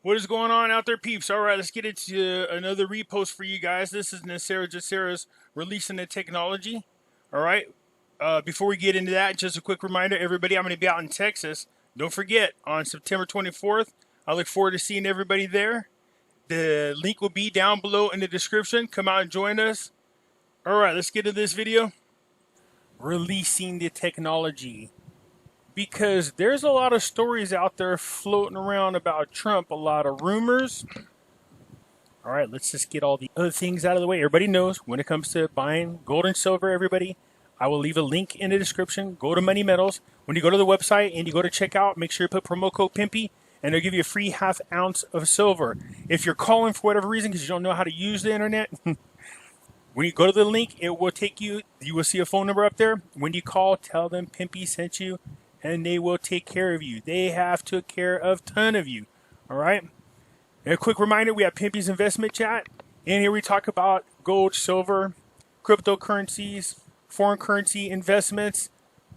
What is going on out there, peeps? All right, let's get into another repost for you guys. This is GESARA's releasing the technology. All right. Before we get into that, just a quick reminder, everybody, I'm going to be out in Texas. Don't forget, on September 24th, I look forward to seeing everybody there. The link will be down below in the description. Come out and join us. All right, let's get into this video. Releasing the technology. Because there's a lot of stories out there floating around about Trump, a lot of rumors. All right, let's just get all the other things out of the way. Everybody knows when it comes to buying gold and silver, everybody, I will leave a link in the description. Go to Money Metals. When you go to the website and you go to checkout, make sure you put promo code Pimpy, and they'll give you a free ½ ounce of silver. If you're calling for whatever reason because you don't know how to use the internet, when you go to the link, it will take you, you will see a phone number up there. When you call, tell them Pimpy sent you, and they will take care of you. They have took care of a ton of you. All right? And a quick reminder, we have Pimpy's investment chat. In here we talk about gold, silver, cryptocurrencies, foreign currency investments,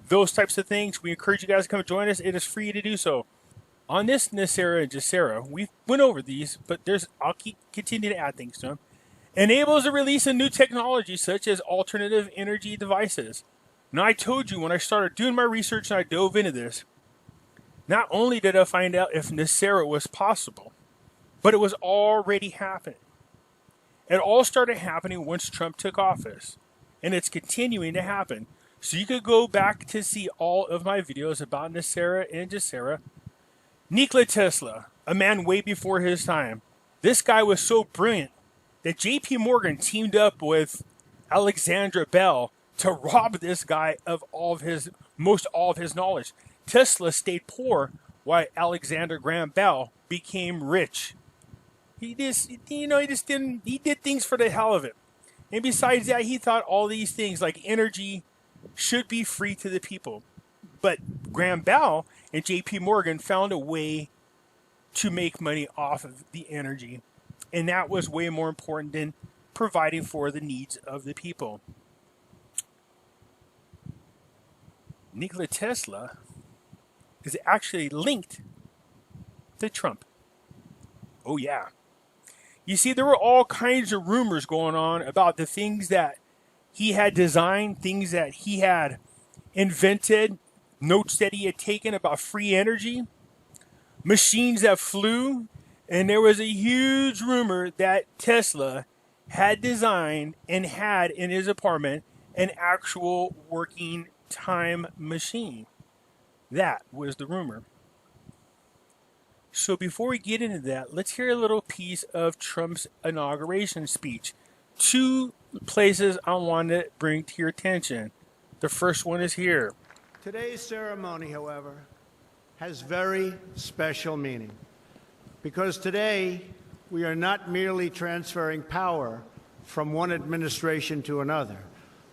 those types of things. We encourage you guys to come join us. It is free to do so. On this NESARA and GESARA, we went over these, but I'll continue to add things to them. Enables the release of new technology such as alternative energy devices. Now, I told you when I started doing my research and I dove into this, not only did I find out if NESARA was possible, but it was already happening. It all started happening once Trump took office, and it's continuing to happen. So you could go back to see all of my videos about NESARA and GESARA. Nikola Tesla, a man way before his time. This guy was so brilliant that J.P. Morgan teamed up with Alexander Bell to rob this guy of most all of his knowledge. Tesla stayed poor while Alexander Graham Bell became rich. He did things for the hell of it. And besides that, he thought all these things like energy should be free to the people. But Graham Bell and J.P. Morgan found a way to make money off of the energy. And that was way more important than providing for the needs of the people. Nikola Tesla is actually linked to Trump. Oh, yeah. You see, there were all kinds of rumors going on about the things that he had designed, things that he had invented, notes that he had taken about free energy, machines that flew, and there was a huge rumor that Tesla had designed and had in his apartment an actual working time machine. That was the rumor. So before we get into that, let's hear a little piece of Trump's inauguration speech. Two places I want to bring to your attention. The first one is here. Today's ceremony, however, has very special meaning because today we are not merely transferring power from one administration to another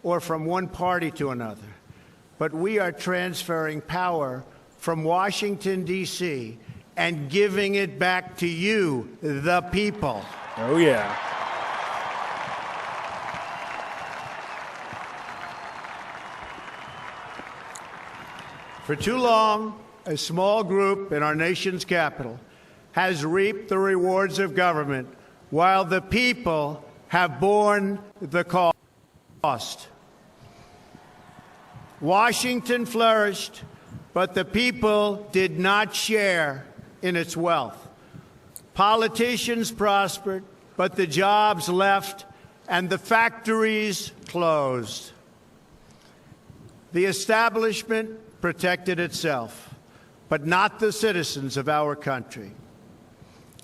or from one party to another, but we are transferring power from Washington, D.C., and giving it back to you, the people. Oh, yeah. For too long, a small group in our nation's capital has reaped the rewards of government while the people have borne the cost. Washington flourished, but the people did not share in its wealth. Politicians prospered, but the jobs left and the factories closed. The establishment protected itself, but not the citizens of our country.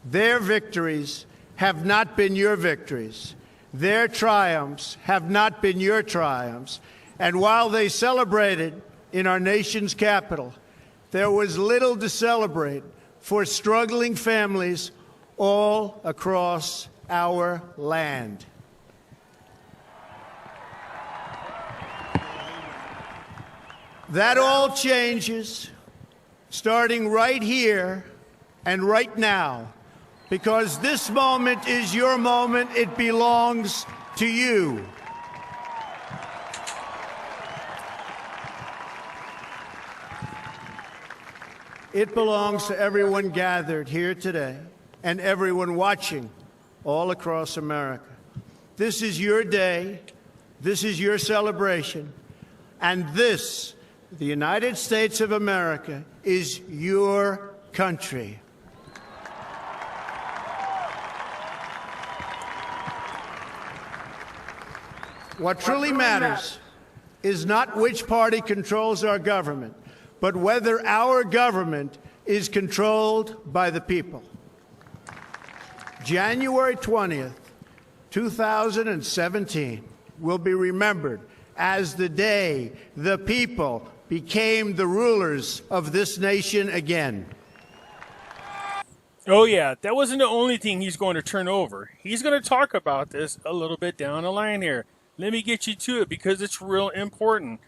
Their victories have not been your victories. Their triumphs have not been your triumphs. And while they celebrated in our nation's capital, there was little to celebrate for struggling families all across our land. That all changes starting right here and right now, because this moment is your moment. It belongs to you. It belongs to everyone gathered here today, and everyone watching all across America. This is your day. This is your celebration. And this, the United States of America, is your country. What truly matters is not which party controls our government, but whether our government is controlled by the people. January 20th, 2017 will be remembered as the day the people became the rulers of this nation again. Oh yeah, that wasn't the only thing he's going to turn over. He's going to talk about this a little bit down the line here. Let me get you to it because it's real important.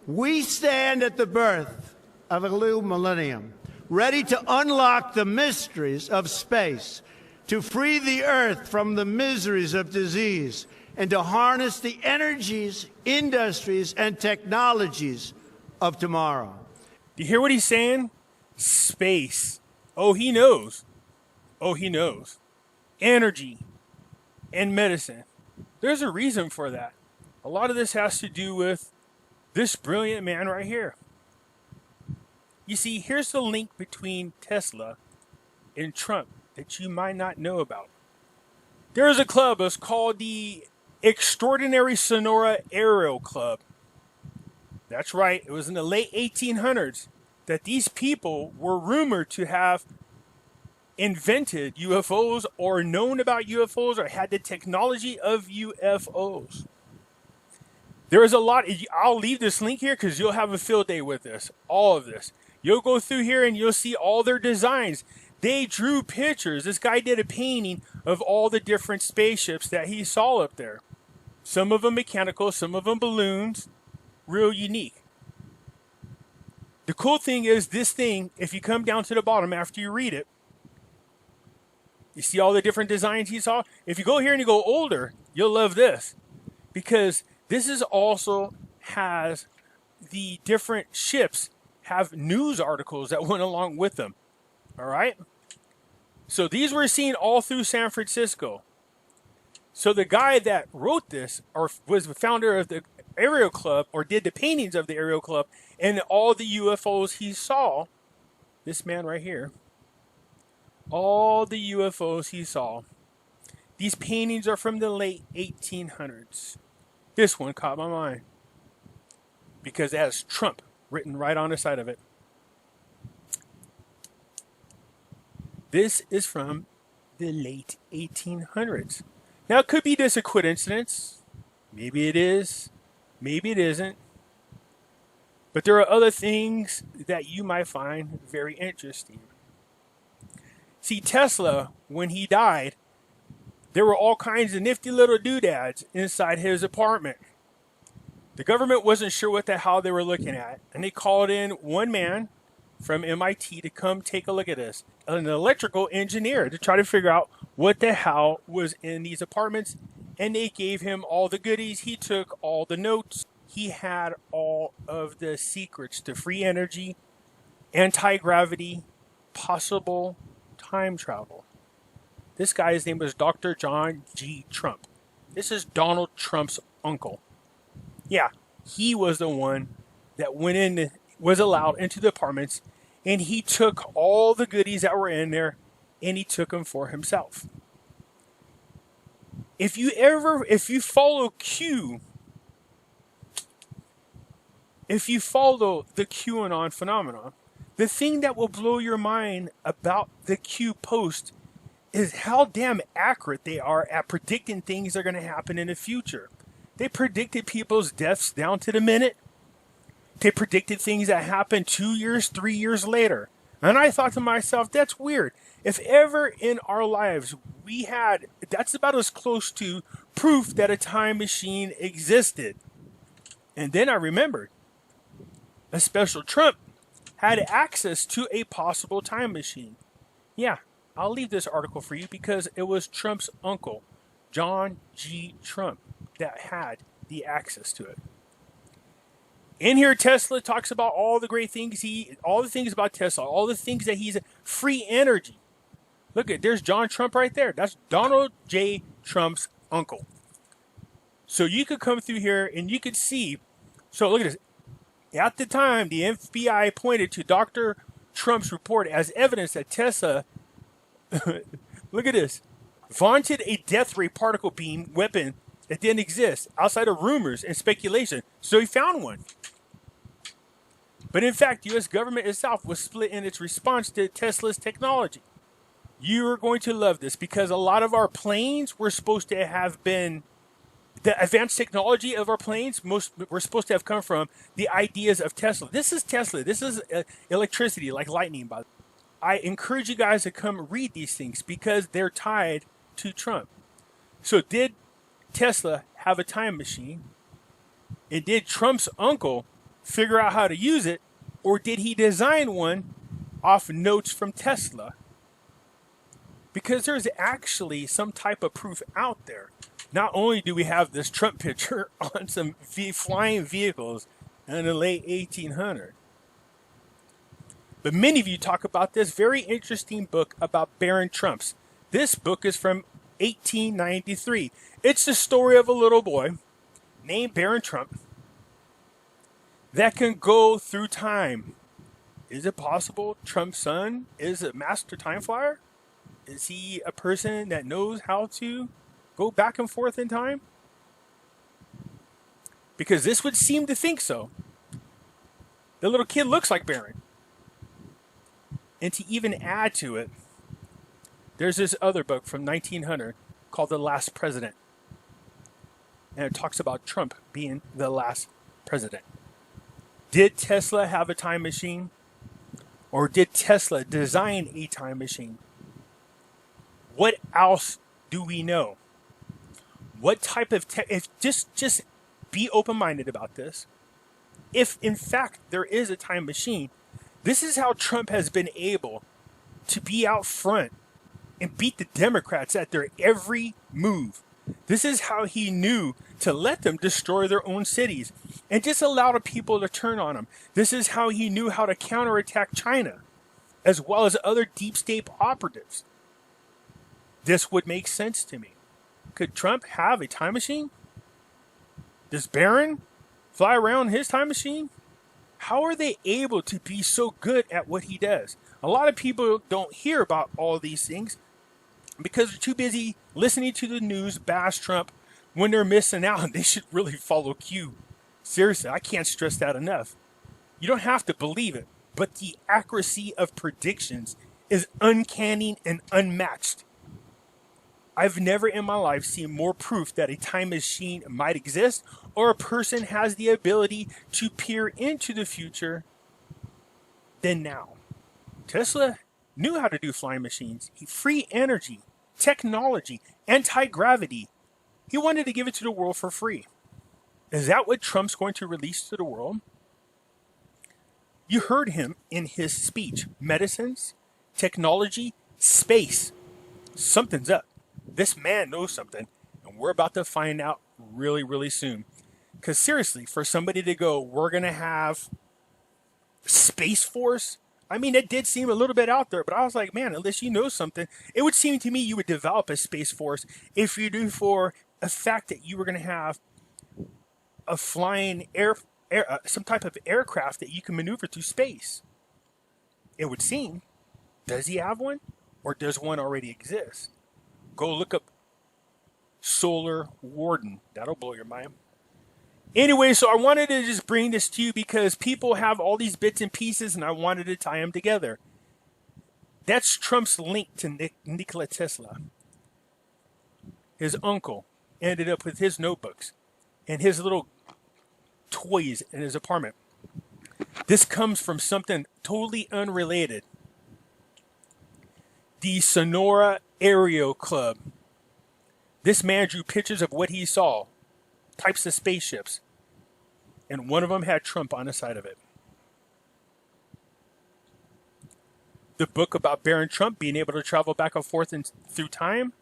We stand at the birth of a new millennium, ready to unlock the mysteries of space, to free the Earth from the miseries of disease, and to harness the energies, industries, and technologies of tomorrow. You hear what he's saying? Space. Oh, he knows. Oh, he knows. Energy and medicine. There's a reason for that. A lot of this has to do with this brilliant man right here. You see, here's the link between Tesla and Trump that you might not know about. There is a club that's called the Extraordinary Sonora Aero Club. That's right. It was in the late 1800s that these people were rumored to have invented UFOs or known about UFOs or had the technology of UFOs. There is a lot. I'll leave this link here because you'll have a field day with this. All of this. You'll go through here and you'll see all their designs. They drew pictures. This guy did a painting of all the different spaceships that he saw up there. Some of them mechanical, some of them balloons. Real unique. The cool thing is this thing, if you come down to the bottom after you read it, you see all the different designs he saw? If you go here and you go older, you'll love this. Because this is also has the different ships have news articles that went along with them. All right? So these were seen all through San Francisco. So the guy that wrote this, or was the founder of the Aero Club, or did the paintings of the Aero Club, and all the UFOs he saw, this man right here, all the UFOs he saw, these paintings are from the late 1800s. This one caught my mind because it has Trump written right on the side of it. This is from the late 1800s. Now, it could be just a coincidence. Maybe it is. Maybe it isn't. But there are other things that you might find very interesting. See, Tesla, when he died, there were all kinds of nifty little doodads inside his apartment. The government wasn't sure what the hell they were looking at, and they called in one man from MIT to come take a look at this, an electrical engineer, to try to figure out what the hell was in these apartments, and they gave him all the goodies. He took all the notes. He had all of the secrets to free energy, anti-gravity, possible time travel. This guy's name was Dr. John G. Trump. This is Donald Trump's uncle. Yeah, he was the one that went in, was allowed into the apartments, and he took all the goodies that were in there, and he took them for himself. If you follow Q, if you follow the QAnon phenomenon, the thing that will blow your mind about the Q post is how damn accurate they are at predicting things that are going to happen in the future. They predicted people's deaths down to the minute. They predicted things that happened 2 years, 3 years later. And I thought to myself, that's weird. If ever in our lives we had, that's about as close to proof that a time machine existed. And then I remembered, a special Trump had access to a possible time machine. Yeah, I'll leave this article for you because it was Trump's uncle, John G. Trump, that had the access to it. In here, Tesla talks about all the great things all the things about Tesla, all the things that he's free energy. Look at, there's John Trump right there. That's Donald J. Trump's uncle. So you could come through here and you could see. So look at this. At the time, the FBI pointed to Dr. Trump's report as evidence that Tesla, look at this, vaunted a death ray particle beam weapon that didn't exist outside of rumors and speculation. So he found one. But in fact, the U.S. government itself was split in its response to Tesla's technology. You are going to love this because a lot of our planes were supposed to have been, the advanced technology of our planes were supposed to have come from the ideas of Tesla. This is Tesla. This is electricity like lightning. By the way. I encourage you guys to come read these things because they're tied to Trump. So did Tesla have a time machine? And did Trump's uncle figure out how to use it? Or did he design one off notes from Tesla? Because there's actually some type of proof out there. Not only do we have this Trump picture on some flying vehicles in the late 1800s, but many of you talk about this very interesting book about Baron Trumps. This book is from 1893. It's the story of a little boy named Baron Trump that can go through time. Is it possible Trump's son is a master time flyer? Is he a person that knows how to go back and forth in time? Because this would seem to think so. The little kid looks like Baron. And to even add to it, there's this other book from 1900 called The Last President. And it talks about Trump being the last president. Did Tesla have a time machine? Or did Tesla design a time machine? What else do we know? What type of just be open-minded about this. If in fact there is a time machine, this is how Trump has been able to be out front and beat the Democrats at their every move. This is how he knew to let them destroy their own cities and just allow the people to turn on them. This is how he knew how to counterattack China, as well as other deep state operatives. This would make sense to me. Could Trump have a time machine? Does Barron fly around his time machine? How are they able to be so good at what he does? A lot of people don't hear about all these things because they're too busy listening to the news bash Trump when they're missing out. They should really follow Q. Seriously, I can't stress that enough. You don't have to believe it, but the accuracy of predictions is uncanny and unmatched. I've never in my life seen more proof that a time machine might exist or a person has the ability to peer into the future than now. Tesla knew how to do flying machines, free energy, technology, anti-gravity. He wanted to give it to the world for free. Is that what Trump's going to release to the world? You heard him in his speech. Medicines, technology, space. Something's up. This man knows something, and we're about to find out really, really soon. Because seriously, for somebody to go, we're going to have Space Force. I mean, it did seem a little bit out there, but I was like, man, unless you know something, it would seem to me you would develop a Space Force if you knew for a fact that you were going to have a flying some type of aircraft that you can maneuver through space. It would seem. Does he have one? Or does one already exist? Go look up Solar Warden. That'll blow your mind. Anyway, so I wanted to just bring this to you because people have all these bits and pieces and I wanted to tie them together. That's Trump's link to Nikola Tesla. His uncle ended up with his notebooks and his little toys in his apartment. This comes from something totally unrelated. The Sonora Aero Club. This man drew pictures of what he saw, types of spaceships, and one of them had Trump on the side of it. The book about Baron Trump being able to travel back and forth through time.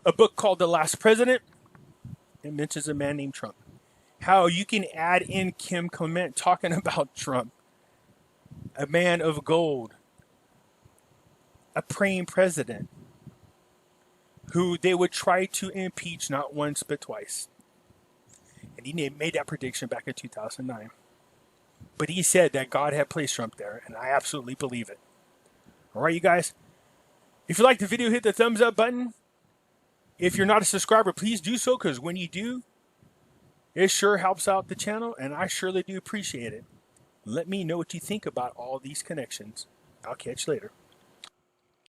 A book called The Last President. It mentions a man named Trump. How you can add in Kim Clement talking about Trump. A man of gold. a praying president who they would try to impeach not once but twice. And he made that prediction back in 2009. But he said that God had placed Trump there, and I absolutely believe it. All right, you guys. If you like the video, hit the thumbs up button. If you're not a subscriber, please do so, because when you do, it sure helps out the channel, and I surely do appreciate it. Let me know what you think about all these connections. I'll catch you later.